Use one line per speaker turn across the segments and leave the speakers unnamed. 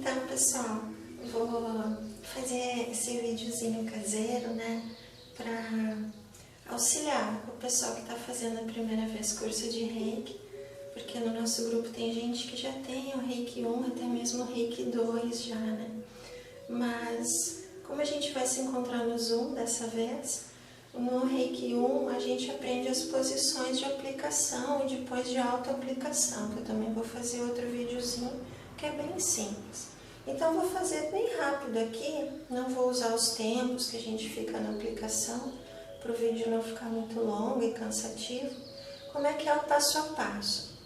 Então, pessoal, vou fazer esse videozinho caseiro, né, para auxiliar o pessoal que está fazendo a primeira vez curso de Reiki, porque no nosso grupo tem gente que já tem o Reiki 1, até mesmo o Reiki 2 já, né? Mas, como a gente vai se encontrar no Zoom dessa vez, no Reiki 1 a gente aprende as posições de aplicação e depois de auto-aplicação, que eu também vou fazer outro videozinho, que é bem simples. Então, vou fazer bem rápido aqui, não vou usar os tempos que a gente fica na aplicação, para o vídeo não ficar muito longo e cansativo. Como é que é o passo a passo?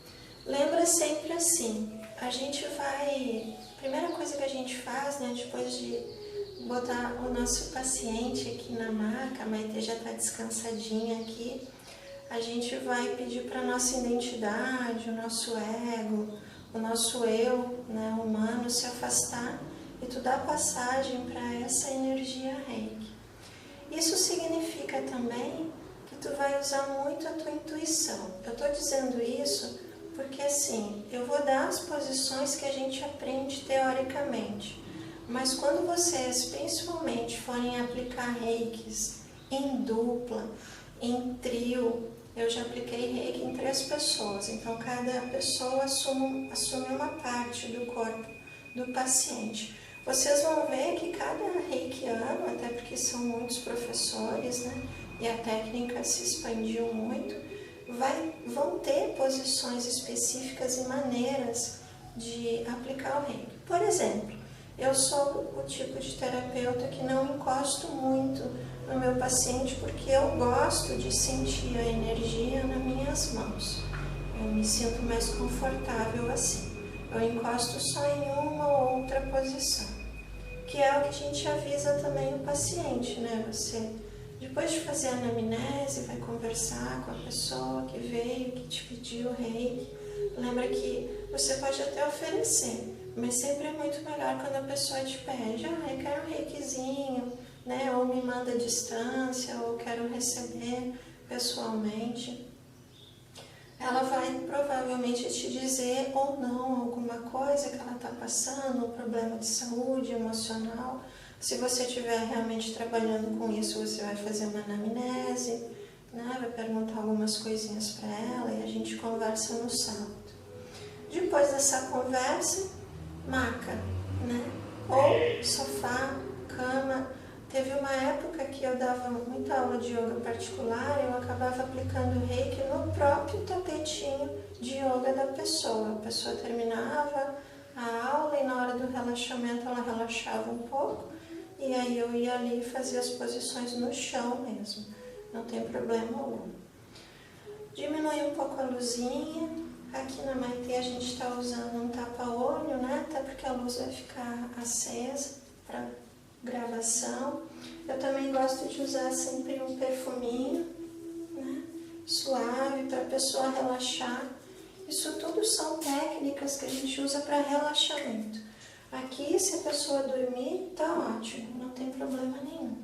Lembra sempre assim, a gente vai... Primeira coisa que a gente faz, né, depois de botar o nosso paciente aqui na maca, a Maitê já está descansadinha aqui, a gente vai pedir para a nossa identidade, o nosso ego, o nosso eu, né, humano, se afastar e tu dá passagem para essa energia Reiki. Isso significa também que tu vai usar muito a tua intuição. Eu estou dizendo isso porque assim, eu vou dar as posições que a gente aprende teoricamente, mas quando vocês principalmente forem aplicar reikis em dupla, em trio, eu já apliquei reiki em 3 pessoas, então cada pessoa assume uma parte do corpo do paciente. Vocês vão ver que cada reikiano, até porque são muitos professores, né, e a técnica se expandiu muito, vão ter posições específicas e maneiras de aplicar o reiki. Por exemplo, eu sou o tipo de terapeuta que não encosto muito no meu paciente porque eu gosto de sentir a energia nas minhas mãos. Eu me sinto mais confortável assim. Eu encosto só em uma ou outra posição, que é o que a gente avisa também o paciente, né? Você, depois de fazer a anamnese, vai conversar com a pessoa que veio, que te pediu o reiki. Lembra que você pode até oferecer, mas sempre é muito melhor quando a pessoa te pede, eu quero um reikizinho, né? Ou me manda à distância, ou quero receber pessoalmente. Ela vai provavelmente te dizer ou não alguma coisa que ela está passando, um problema de saúde emocional. Se você estiver realmente trabalhando com isso, você vai fazer uma anamnese, né? Vai perguntar algumas coisinhas para ela e a gente conversa no sábado. Depois dessa conversa, maca, né? Ou sofá, cama. Teve uma época que eu dava muita aula de yoga particular, eu acabava aplicando reiki no próprio tapetinho de yoga da pessoa. A pessoa terminava a aula e na hora do relaxamento ela relaxava um pouco e aí eu ia ali fazer as posições no chão mesmo, não tem problema algum. Diminui um pouco a luzinha. Aqui na Maitê a gente está usando um tapa-olho, né? Até porque a luz vai ficar acesa para gravação. Eu também gosto de usar sempre um perfuminho, né? Suave para a pessoa relaxar. Isso tudo são técnicas que a gente usa para relaxamento. Aqui, se a pessoa dormir, tá ótimo, não tem problema nenhum.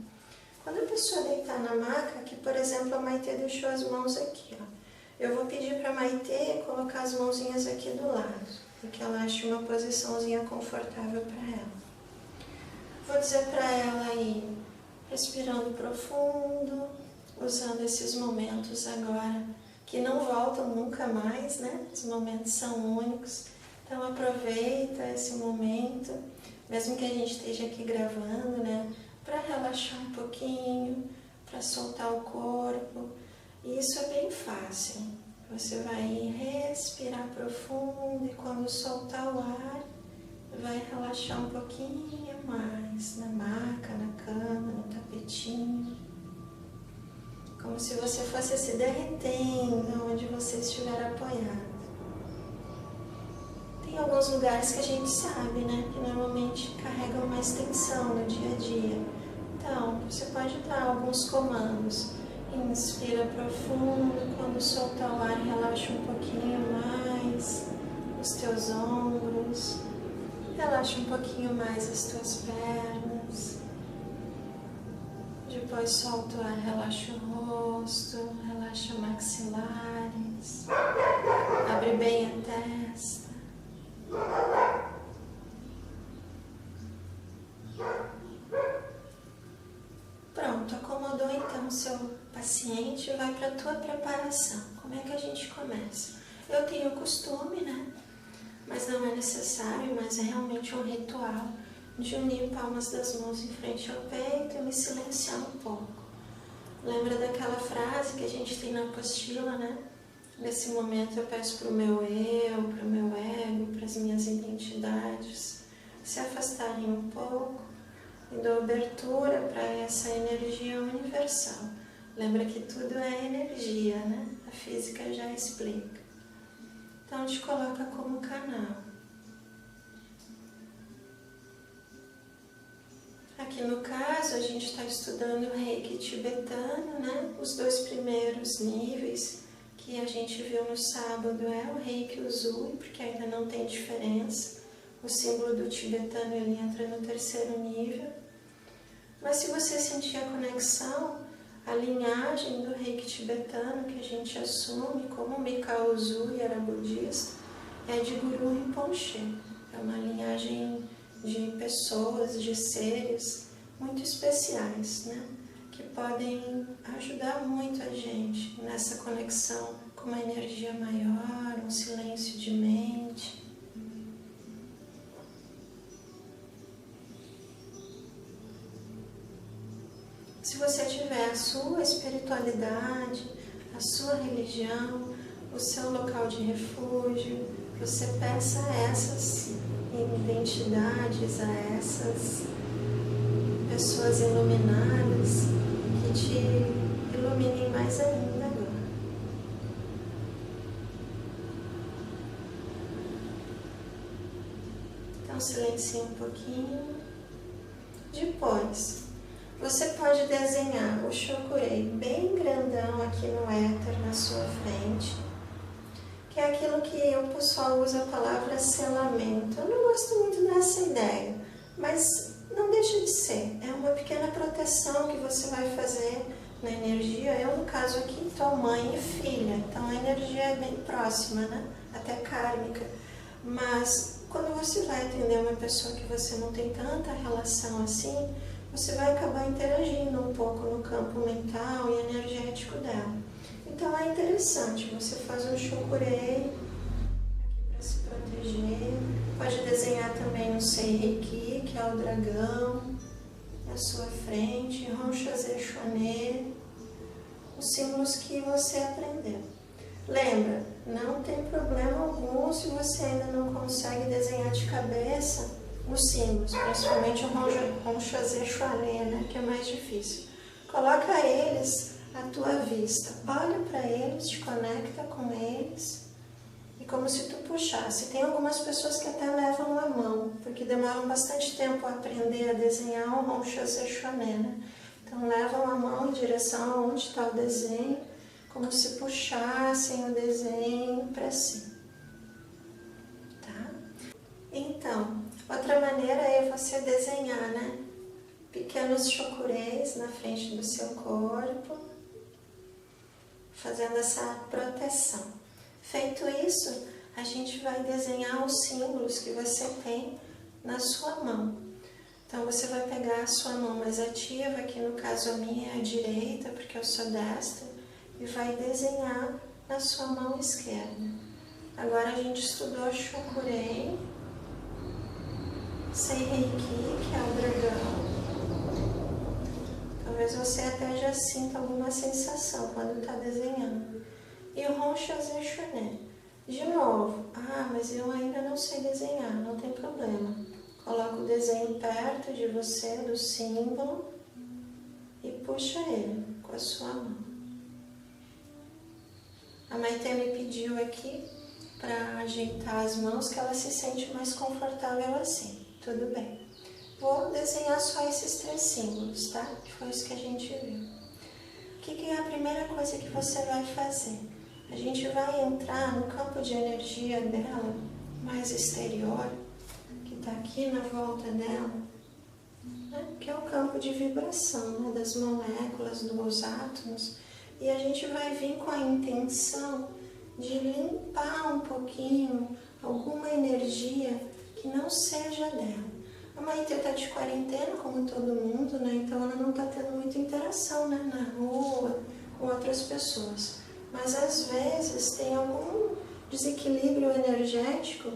Quando a pessoa deitar na maca, aqui, por exemplo, a Maitê deixou as mãos aqui, ó. Eu vou pedir para a Maitê colocar as mãozinhas aqui do lado, porque ela acha uma posiçãozinha confortável para ela. Vou dizer para ela ir respirando profundo, usando esses momentos agora que não voltam nunca mais, né? Os momentos são únicos, então aproveita esse momento, mesmo que a gente esteja aqui gravando, né? Para relaxar um pouquinho, para soltar o corpo. E isso é bem fácil. Você vai respirar profundo e quando soltar o ar, vai relaxar um pouquinho mais na maca, na cama, no tapetinho. Como se você fosse se derretendo onde você estiver apoiado. Tem alguns lugares que a gente sabe, né, que normalmente carregam mais tensão no dia a dia. Então, você pode dar alguns comandos. Inspira profundo, quando soltar o ar, relaxa um pouquinho mais os teus ombros. Relaxa um pouquinho mais as tuas pernas. Depois solta o ar, relaxa o rosto, relaxa maxilares. Abre bem a testa. a tua preparação. Como é que a gente começa? Eu tenho o costume, né? Mas não é necessário, mas é realmente um ritual de unir palmas das mãos em frente ao peito e me silenciar um pouco. Lembra daquela frase que a gente tem na apostila, né? Nesse momento eu peço para o meu eu, para o meu ego, para as minhas identidades se afastarem um pouco e dou abertura para essa energia universal. Lembra que tudo é energia, né? A física já explica. Então te coloca como canal. Aqui no caso a gente está estudando o Reiki tibetano, né? Os 2 primeiros níveis que a gente viu no sábado é o Reiki Usui, porque ainda não tem diferença. O símbolo do tibetano ele entra no 3º nível. Mas se você sentir a conexão, a linhagem do Reiki tibetano que a gente assume, como Mikao Usui era budista, é de Guru Rinpoche. É uma linhagem de pessoas, de seres muito especiais, né? Que podem ajudar muito a gente nessa conexão com uma energia maior, um silêncio de mente. Se você tiver a sua espiritualidade, a sua religião, o seu local de refúgio, você peça a essas identidades, a essas pessoas iluminadas que te iluminem mais ainda agora. Então silencie um pouquinho. Depois, você pode desenhar o Shokurei bem grandão aqui no éter na sua frente, que é aquilo que o pessoal usa a palavra selamento. Eu não gosto muito dessa ideia, mas não deixa de ser. É uma pequena proteção que você vai fazer na energia. Eu, no caso aqui, estou mãe e filha, então a energia é bem próxima, né? Até kármica. Mas quando você vai atender uma pessoa que você não tem tanta relação assim, você vai acabar interagindo um pouco no campo mental e energético dela. Então é interessante, você faz um Shokurei aqui para se proteger. Pode desenhar também um Seireki, que é o dragão, na sua frente, Honshaze Shone, os símbolos que você aprendeu. Lembra, não tem problema algum se você ainda não consegue desenhar de cabeça os símbolos, principalmente o Honshaze Shone, né, que é mais difícil. Coloca eles à tua vista, olha para eles, te conecta com eles, e como se tu puxasse. Tem algumas pessoas que até levam a mão, porque demoram bastante tempo a aprender a desenhar o Honshaze Shone, né? Então levam a mão em direção aonde está o desenho, como se puxassem o desenho para si. Tá? Então, outra maneira é você desenhar, né? Pequenos shokureis na frente do seu corpo, fazendo essa proteção. Feito isso, a gente vai desenhar os símbolos que você tem na sua mão. Então você vai pegar a sua mão mais ativa, que no caso a minha é a direita, porque eu sou destra, e vai desenhar na sua mão esquerda. Agora a gente estudou Shokurei, Seireki, que é o dragão. Talvez você até já sinta alguma sensação quando está desenhando. E o Honshaze Shone. De novo, mas eu ainda não sei desenhar, não tem problema. Coloca o desenho perto de você, do símbolo, e puxa ele com a sua mão. A Maite me pediu aqui para ajeitar as mãos, que ela se sente mais confortável assim. Tudo bem. Vou desenhar só esses 3 símbolos, tá? Que foi isso que a gente viu. O que é a primeira coisa que você vai fazer? A gente vai entrar no campo de energia dela, mais exterior, que está aqui na volta dela, né? Que é o campo de vibração, né? Das moléculas, dos átomos. E a gente vai vir com a intenção de limpar um pouquinho alguma energia que não seja dela. A Maite está de quarentena, como todo mundo, né? Então ela não está tendo muita interação, né? Na rua, com outras pessoas. Mas às vezes tem algum desequilíbrio energético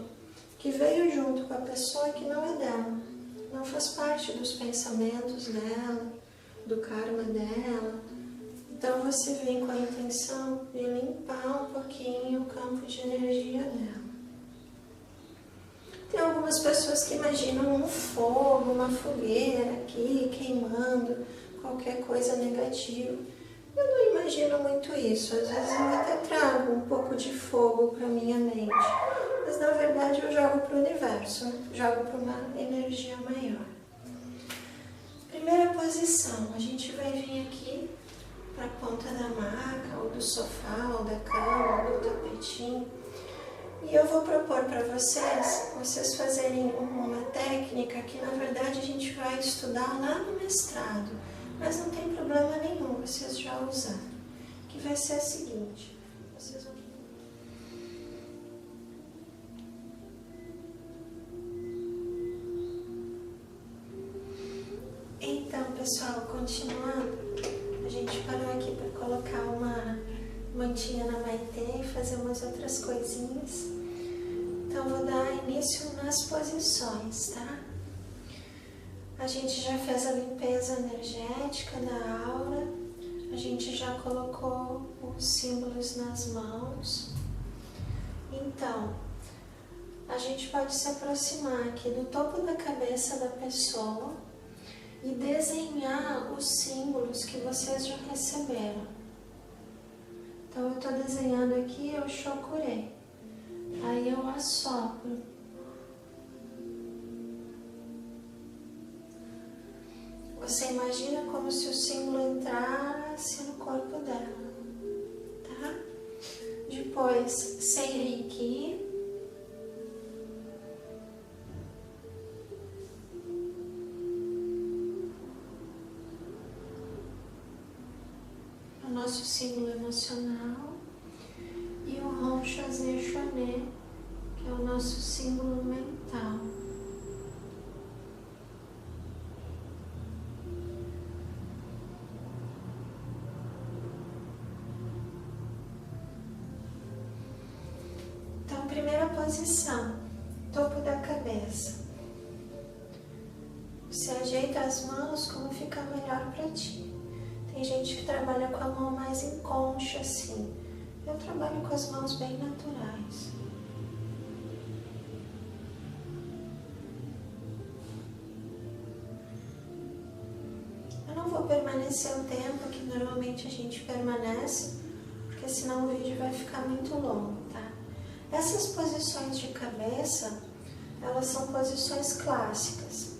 que veio junto com a pessoa que não é dela, não faz parte dos pensamentos dela, do karma dela. Então você vem com a intenção de limpar um pouquinho o campo de energia dela. Tem algumas pessoas que imaginam um fogo, uma fogueira aqui queimando, qualquer coisa negativa. Eu não imagino muito isso. Às vezes eu até trago um pouco de fogo para minha mente. Mas na verdade eu jogo para o universo, jogo para uma energia maior. Primeira posição, a gente vai vir aqui para a ponta da maca, ou do sofá, ou da cama, ou do tapetinho. E eu vou propor para vocês fazerem uma técnica que na verdade a gente vai estudar lá no mestrado, mas não tem problema nenhum vocês já usarem, que vai ser a seguinte, vocês vão... Então pessoal, continuando, a gente parou aqui para colocar uma mantinha na Maitê e fazer umas outras coisinhas. Então vou dar início nas posições, tá? A gente já fez a limpeza energética da aura, a gente já colocou os símbolos nas mãos. Então, a gente pode se aproximar aqui do topo da cabeça da pessoa e desenhar os símbolos que vocês já receberam. Então eu estou desenhando aqui o Chokurei, aí eu assopro. Você imagina como se o símbolo entrasse no corpo dela, tá? Depois, Seiriki. O nosso símbolo emocional. E o Honshaze Shoné, que é o nosso símbolo mental. Então, primeira posição, topo da cabeça. Você ajeita as mãos como fica melhor para ti. Tem gente que trabalha com a mão mais em concha, assim. Eu trabalho com as mãos bem naturais. Eu não vou permanecer o tempo que normalmente a gente permanece, porque senão o vídeo vai ficar muito longo, tá? Essas posições de cabeça, elas são posições clássicas.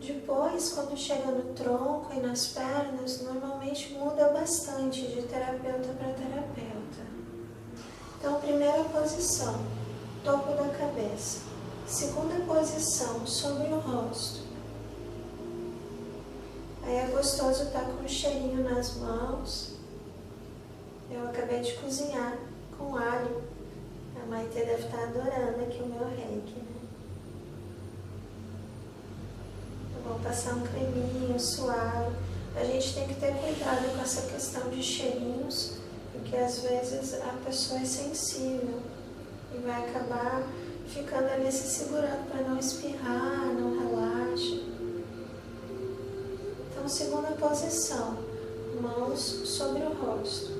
Depois, quando chega no tronco e nas pernas, normalmente muda bastante de terapeuta para terapeuta. Então, primeira posição, topo da cabeça. Segunda posição, sobre o rosto. Aí é gostoso estar com um cheirinho nas mãos. Eu acabei de cozinhar com alho. A Maitê deve estar adorando aqui o meu reiki, né? Vou passar um creminho suave. A gente tem que ter cuidado com essa questão de cheirinhos, porque às vezes a pessoa é sensível e vai acabar ficando ali se segurando para não espirrar, não relaxa. Então, segunda posição, mãos sobre o rosto.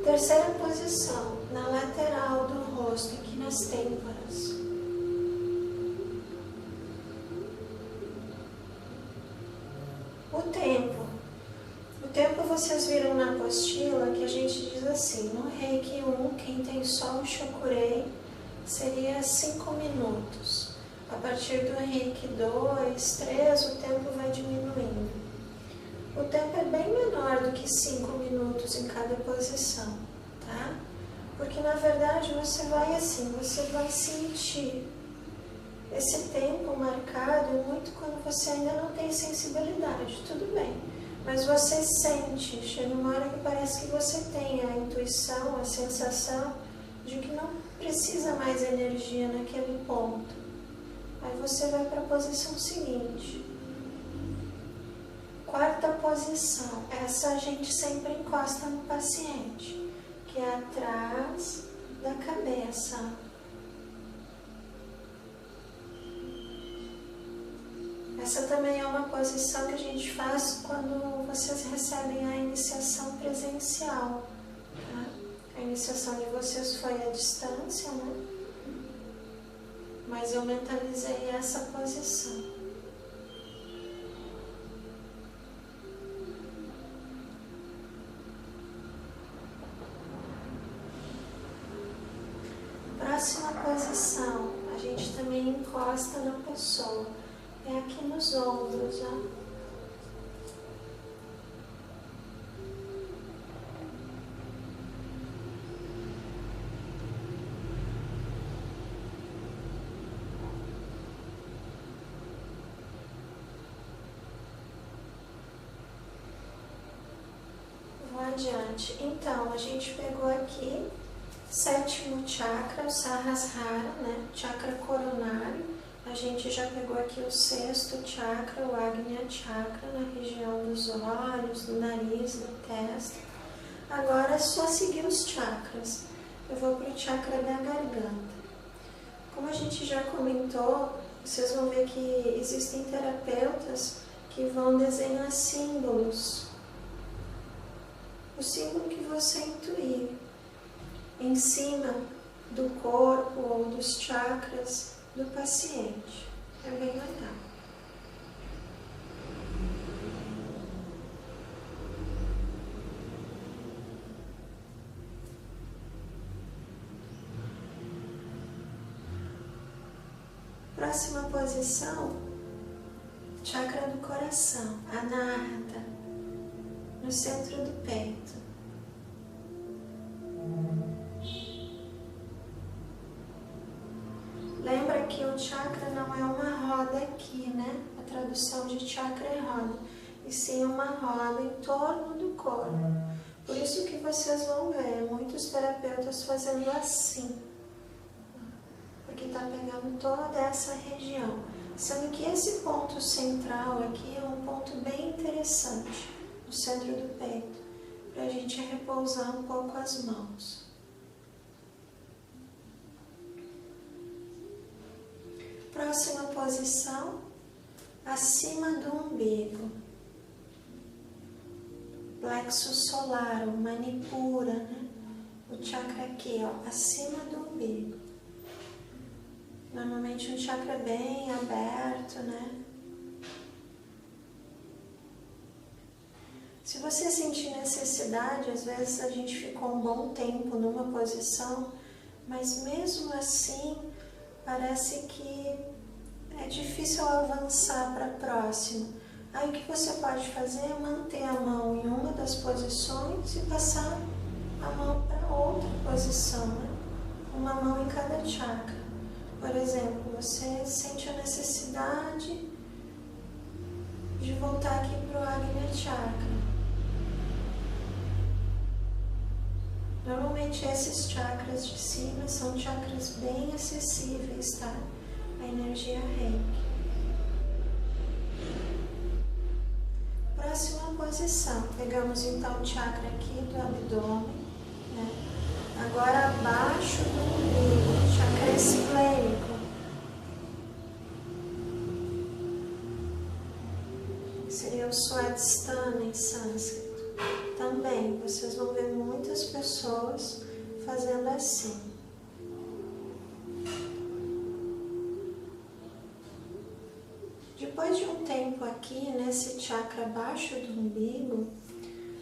Terceira posição, na lateral do rosto, aqui nas têmporas. O tempo vocês viram na apostila que a gente diz assim, no Reiki 1, quem tem só o Chokurei, seria 5 minutos. A partir do Reiki 2, 3, o tempo vai diminuindo. O tempo é bem menor do que 5 minutos em cada posição, tá? Porque na verdade você vai assim, você vai sentir. Esse tempo marcado é muito quando você ainda não tem sensibilidade, tudo bem. Mas você sente, chega uma hora que parece que você tem a intuição, a sensação de que não precisa mais energia naquele ponto. Aí você vai para a posição seguinte. Quarta posição. Essa a gente sempre encosta no paciente, que é atrás da cabeça. Essa também é uma posição que a gente faz quando vocês recebem a iniciação presencial. Tá? A iniciação de vocês foi à distância, né? Mas eu mentalizei essa posição. Próxima posição, a gente também encosta na pessoa. É aqui nos ombros, ó. Vou adiante. Então, a gente pegou aqui sétimo chakra, o Sahasrara, né? Chakra coronário. A gente já pegou aqui o sexto chakra, o Agnya Chakra, na região dos olhos, do nariz, da testa. Agora é só seguir os chakras. Eu vou para o chakra da garganta. Como a gente já comentou, vocês vão ver que existem terapeutas que vão desenhar símbolos. O símbolo que você intuir em cima do corpo ou dos chakras do paciente. É bem legal. Próxima posição, chakra do coração, Anahata, no centro do peito. Lembra que o chakra não é uma roda aqui, né? A tradução de chakra é roda, e sim uma roda em torno do corpo. Por isso que vocês vão ver muitos terapeutas fazendo assim, porque está pegando toda essa região. Sendo que esse ponto central aqui é um ponto bem interessante, no centro do peito, para a gente repousar um pouco as mãos. Próxima posição, acima do umbigo. Plexo solar, o Manipura, né? O chakra aqui, ó, acima do umbigo. Normalmente um chakra bem aberto, né? Se você sentir necessidade, às vezes a gente ficou um bom tempo numa posição, mas mesmo assim parece que é difícil avançar para a próxima. Aí o que você pode fazer é manter a mão em uma das posições e passar a mão para outra posição, né? Uma mão em cada chakra. Por exemplo, você sente a necessidade de voltar aqui para o Agnya Chakra. Normalmente esses chakras de cima são chakras bem acessíveis, tá? A energia Reiki. Próxima posição. Pegamos então o chakra aqui do abdômen, né? Agora abaixo do umbigo, chakra esplênico. Seria o Swadhisthana em sânscrito. Também vocês vão ver muitas pessoas fazendo assim. Depois de um tempo aqui, nesse chakra abaixo do umbigo,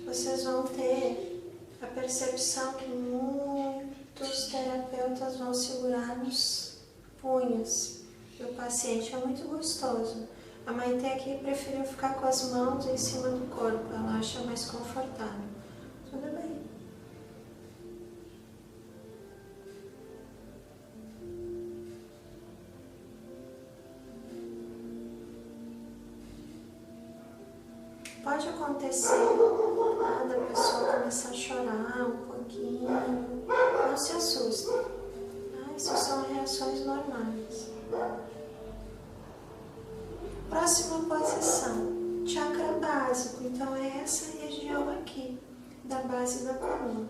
vocês vão ter a percepção que muitos terapeutas vão segurar nos punhos do paciente. É muito gostoso. A Maite aqui preferiu ficar com as mãos em cima do corpo, ela acha mais confortável. Tudo bem. Pode acontecer da pessoa começar a chorar um pouquinho, não se assustem. Isso são reações normais. Próxima posição, chakra básico, então da base da coluna.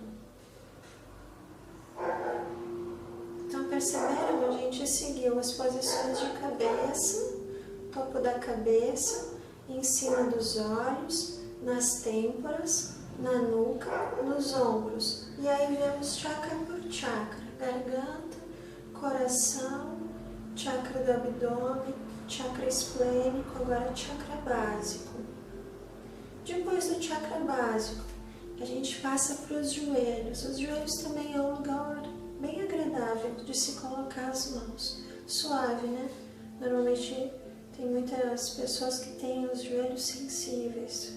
Então perceberam? A gente seguiu as posições de cabeça, topo da cabeça, em cima dos olhos, nas têmporas, na nuca, nos ombros. E aí vemos chakra por chakra, garganta, coração, chakra do abdômen, chakra esplênico, agora chakra básico. Depois do chakra básico, a gente passa para os joelhos. Os joelhos também é um lugar bem agradável de se colocar as mãos. Suave, né? Normalmente tem muitas pessoas que têm os joelhos sensíveis.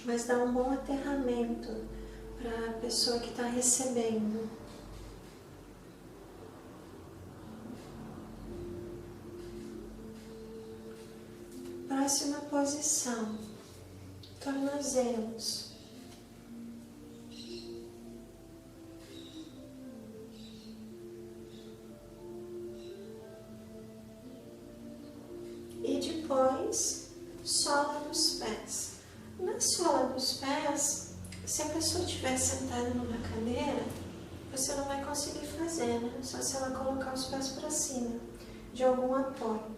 Mas dá um bom aterramento para a pessoa que está recebendo. Próxima posição, tornozelos. E depois, sola dos pés. Na sola dos pés, se a pessoa estiver sentada numa cadeira, você não vai conseguir fazer, né? Só se ela colocar os pés para cima, de algum apoio.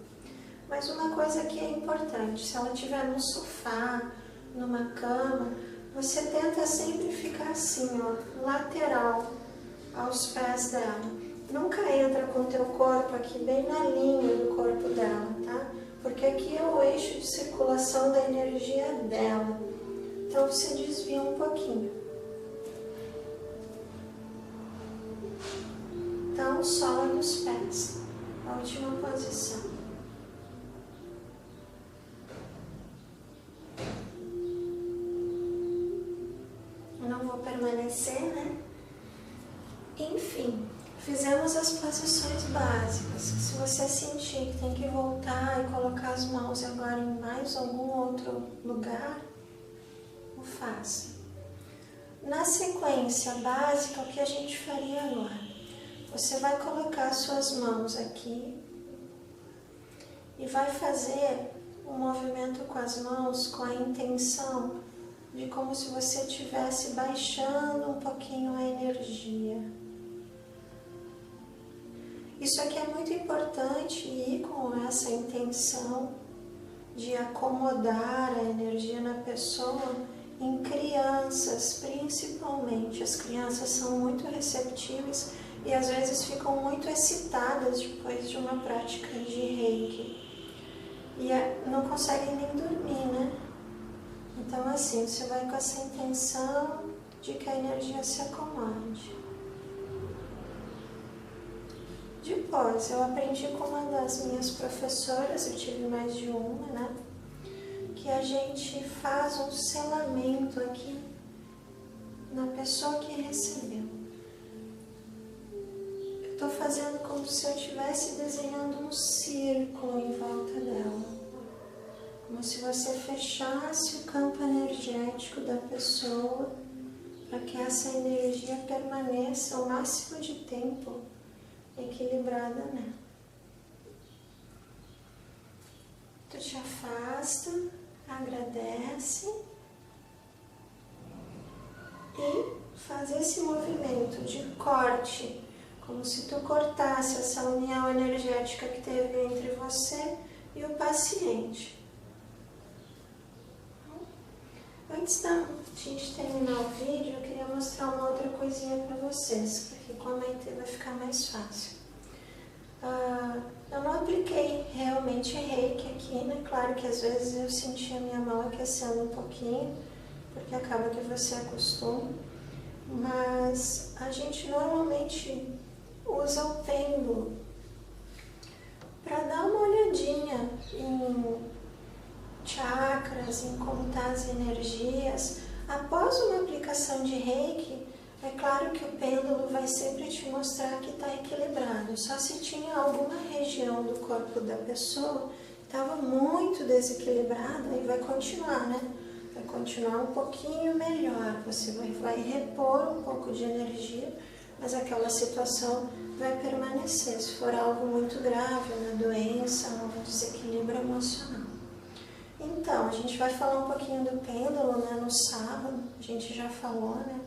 Mas uma coisa que é importante, se ela estiver no sofá, numa cama, você tenta sempre ficar assim, ó, lateral aos pés dela. Nunca entra com o teu corpo aqui bem na linha do corpo dela, tá? Porque aqui é o eixo de circulação da energia dela. Então você desvia um pouquinho. Então, sola nos pés. A última posição. Não vou permanecer, né? Enfim, fizemos as posições básicas. Se você sentir que tem que voltar e colocar as mãos agora em mais algum outro lugar, o faça. Na sequência básica, o que a gente faria agora? Você vai colocar suas mãos aqui e vai fazer um movimento com as mãos com a intenção de como se você estivesse baixando um pouquinho a energia. Isso aqui é muito importante ir com essa intenção de acomodar a energia na pessoa, em crianças principalmente. As crianças são muito receptivas e às vezes ficam muito excitadas depois de uma prática de Reiki. E não conseguem nem dormir, né? Então assim, você vai com essa intenção de que a energia se acomode. Depois, eu aprendi com uma das minhas professoras, eu tive mais de uma, né? Que a gente faz um selamento aqui na pessoa que recebeu. Eu estou fazendo como se eu estivesse desenhando um círculo em volta dela. Como se você fechasse o campo energético da pessoa para que essa energia permaneça o máximo de tempo equilibrada nela. Tu te afasta, agradece e faz esse movimento de corte, como se tu cortasse essa união energética que teve entre você e o paciente. Antes da gente terminar o vídeo, eu queria mostrar uma outra coisinha para vocês, porque com a Maitê vai ficar mais fácil. Eu não apliquei realmente Reiki aqui, né? Claro que às vezes eu senti a minha mão aquecendo um pouquinho, porque acaba que você acostuma, mas a gente normalmente usa o pêndulo para dar uma olhadinha em chakras, em contar as energias. Após uma aplicação de Reiki, é claro que o pêndulo vai sempre te mostrar que está equilibrado. Só se tinha alguma região do corpo da pessoa que estava muito desequilibrada, e vai continuar, né? Vai continuar um pouquinho melhor. Você vai repor um pouco de energia, mas aquela situação vai permanecer. Se for algo muito grave, uma doença, um desequilíbrio emocional. Então, a gente vai falar um pouquinho do pêndulo, né, no sábado, a gente já falou, né?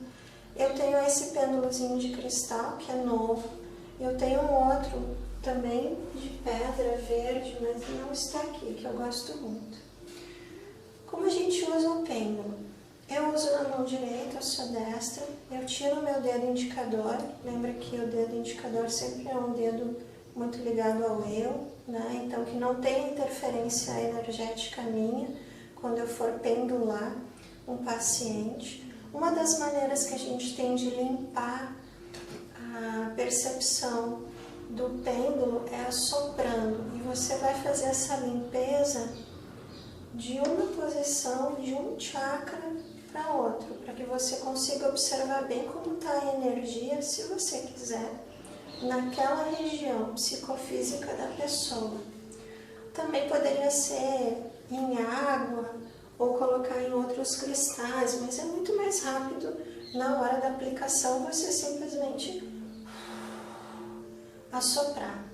Eu tenho esse pêndulozinho de cristal, que é novo. Eu tenho um outro também de pedra verde, mas não está aqui, que eu gosto muito. Como a gente usa o pêndulo? Eu uso na mão direita, eu sou destra, eu tiro o meu dedo indicador. Lembra que o dedo indicador sempre é um dedo muito ligado ao eu, né? Então que não tem interferência energética minha quando eu for pendular um paciente. Uma das maneiras que a gente tem de limpar a percepção do pêndulo é assoprando, e você vai fazer essa limpeza de uma posição, de um chakra para outro, para que você consiga observar bem como está a energia, se você quiser, naquela região psicofísica da pessoa. Também poderia ser em água ou colocar em outros cristais, mas é muito mais rápido na hora da aplicação você simplesmente assoprar,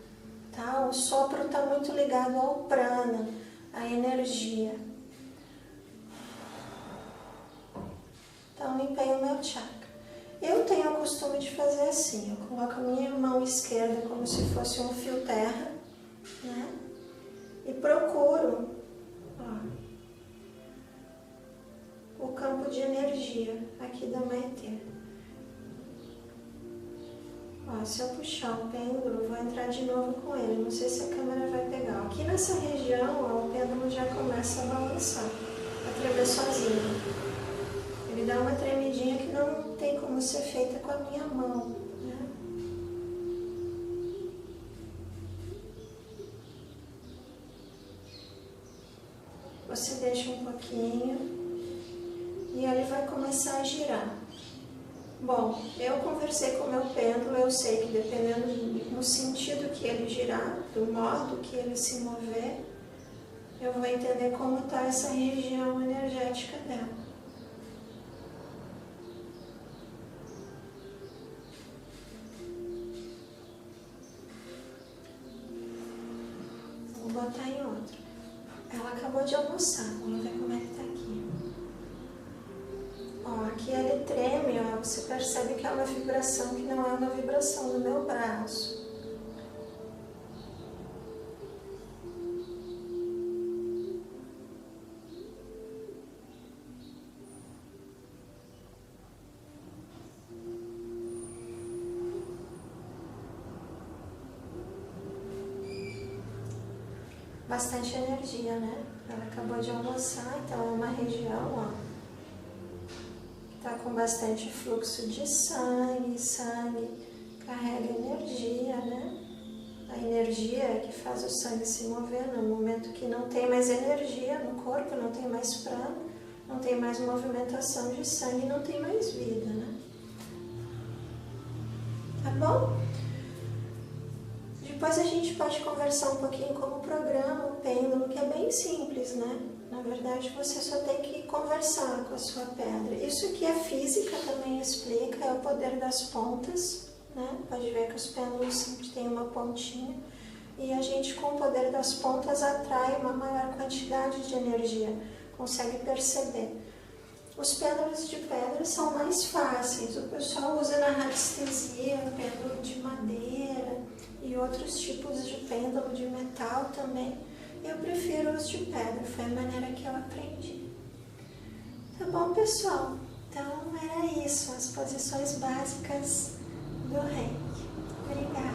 tá? O sopro está muito ligado ao prana, à energia. Então, limpei o meu chakra. Eu tenho o costume de fazer assim, eu coloco a minha mão esquerda como se fosse um fio terra, né? E procuro, ó, o campo de energia aqui da Maitê. Ó, se eu puxar o pêndulo, vou entrar de novo com ele, não sei se a câmera vai pegar. Aqui nessa região, ó, o pêndulo já começa a balançar, a tremer sozinho. Ele dá uma tremidinha que não tem como ser feita com a minha mão, né? Você deixa um pouquinho e ele vai começar a girar. Bom, eu conversei com o meu pêndulo, eu sei que dependendo no sentido que ele girar, do modo que ele se mover, eu vou entender como está essa região energética dela. Vou botar em outro. Ela acabou de almoçar, vamos ver como é que tá aqui. Ó, aqui ele treme, ó, você percebe que é uma vibração que não é uma vibração do meu braço. Bastante energia, né? Ela acabou de almoçar, então é uma região, ó, tá com bastante fluxo de sangue, sangue carrega energia, né? A energia é que faz o sangue se mover no momento que não tem mais energia no corpo, não tem mais prana, não tem mais movimentação de sangue, não tem mais vida, né? Tá bom? Depois a gente pode conversar um pouquinho como programa o pêndulo, que é bem simples, né? Na verdade, você só tem que conversar com a sua pedra. Isso aqui a física também explica, é o poder das pontas, né? Pode ver que os pêndulos sempre têm uma pontinha. E a gente, com o poder das pontas, atrai uma maior quantidade de energia, consegue perceber. Os pêndulos de pedra são mais fáceis. O pessoal usa na radiestesia, pêndulo de madeira e outros tipos de pêndulo de metal também. Eu prefiro os de pedra, foi a maneira que eu aprendi. Tá bom, pessoal? Então era isso, as posições básicas do Reiki. Obrigada.